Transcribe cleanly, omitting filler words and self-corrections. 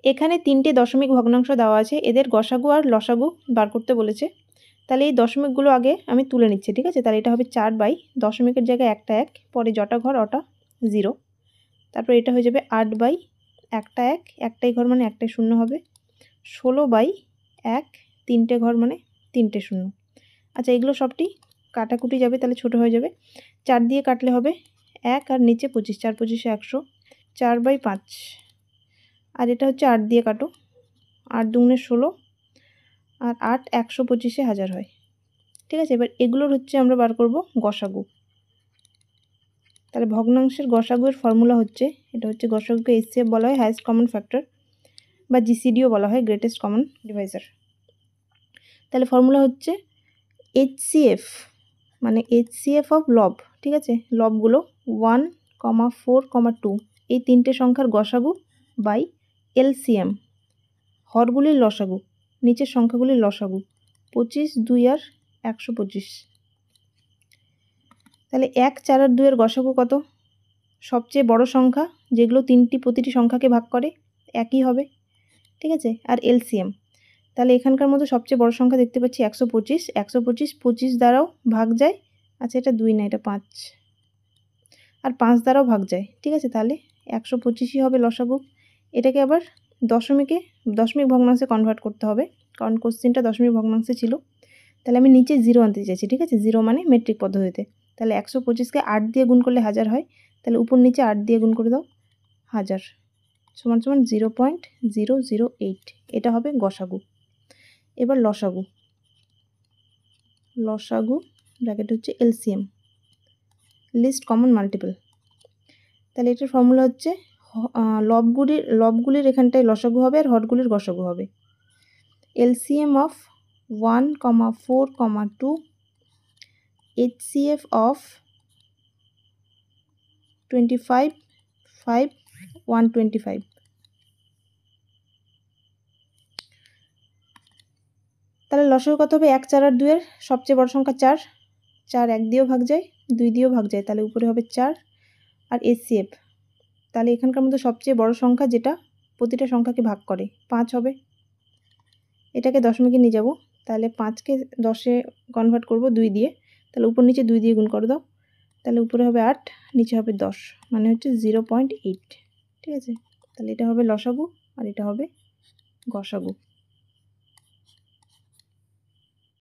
এখানে 3টে দশমিক ভগ্নাংশ দেওয়া আছে, এদের গসাগু আর লসাগু বার করতে বলেছে। তাহলে এই দশমিকগুলো আগে আমি তুলে নিচ্ছি, ঠিক আছে। তাহলে এটা হবে 4 বাই দশমিকের জায়গায় একটা 1, পরে জটা ঘর ওটা 0, তারপর এটা হয়ে যাবে 8 বাই একটা 1, একটাই ঘর মানে একটাই শূন্য হবে, 16 বাই 1, 3টে ঘর মানে 3টে শূন্য। আচ্ছা, এগুলো সবটি কাটাকুটি যাবে, তাহলে ছোট হয়ে যাবে। 4 দিয়ে কাটলে হবে 1 আর নিচে 25, 4 25 100, 4 বাই 5। আর এটা হচ্ছে 8 দিয়ে কাটো, 8 দুগুণে 16 আর 8 125-এ 1000 হয়, ঠিক আছে। এবার এগুলোর হচ্ছে আমরা বার করব গসাগু। তাহলে ভগ্নাংশের গসাগুর ফর্মুলা হচ্ছে, এটা হচ্ছে গসাগুকে HCF বলা হয়, হাইয়েস্ট কমন ফ্যাক্টর, বা GCDও বলা হয়, গ্রেটেস্ট কমন ডিভাইজার। তাহলে ফর্মুলা হচ্ছে HCF মানে HCF অফ লব, ঠিক আছে। লবগুলো 1, 4, 2 এই 3টে সংখ্যার গসাগু বাই LCM হরগুলির লসাগু, নিচের সংখ্যাগুলির লসাগু 25, 2 আর 125। তাহলে 1, 4 আর 2 এর গসাগু কত? সবচেয়ে বড় সংখ্যা যেগুলো প্রতিটি সংখ্যাকে ভাগ করে একই হবে, ঠিক আছে। আর LCM, তাহলে এখানকার মধ্যে সবচেয়ে বড় সংখ্যা দেখতে পাচ্ছি 125, 125 25 দ্বারাও ভাগ যায়। আচ্ছা, এটা 2 না, এটা 5, আর 5 দ্বারাও ভাগ যায়, ঠিক আছে। তাহলে 125ই হবে লসাগু। এটাকে আবার দশমিক ভগ্নাংশে কনভার্ট করতে হবে, কারণ কোশ্চেনটা দশমিক ভগ্নাংশে ছিল। তাহলে আমি নিচে 0 আনতে চাইছি, ঠিক আছে। 0 মানে মেট্রিক পদ্ধতিতে। তাহলে 125কে 8 দিয়ে গুণ করলে 1000 হয়, তাহলে উপর নিচে 8 দিয়ে গুণ করে দাও, 1000 সমান সমান 0.008। এটা হবে গসাগু। এবার লসাগু, ব্র্যাকেট হচ্ছে LCM, লিস্ট কমন মাল্টিপল। তাহলে এটার ফর্মুলা হচ্ছে লবগুলির এখানটায় লসাগু হবে আর হরগুলির গসাগু হবে। LCM of 1, 4, 2, HCF of 25, 5, 125। তাহলে লসাগু কত হবে? 1, 4 আর 2 এর সবচেয়ে বড় সংখ্যা 4, 4 1 দিয়েও ভাগ যায়, 2 দিয়েও ভাগ যায়, তাহলে উপরে হবে 4। আর HCF, তাহলে এখানকার মধ্যে সবচেয়ে বড় সংখ্যা যেটা প্রতিটা সংখ্যাকে ভাগ করে 5 হবে। এটাকে দশমিকে নিয়ে যাব, তাহলে 5কে 10-এ কনভার্ট করব 2 দিয়ে, তাহলে উপর নিচে 2 দিয়ে গুণ করে দাও, তাহলে উপরে হবে 8, নিচে হবে 10, মানে হচ্ছে 0.8, ঠিক আছে। তাহলে এটা হবে লসাগু আর এটা হবে গসাগু।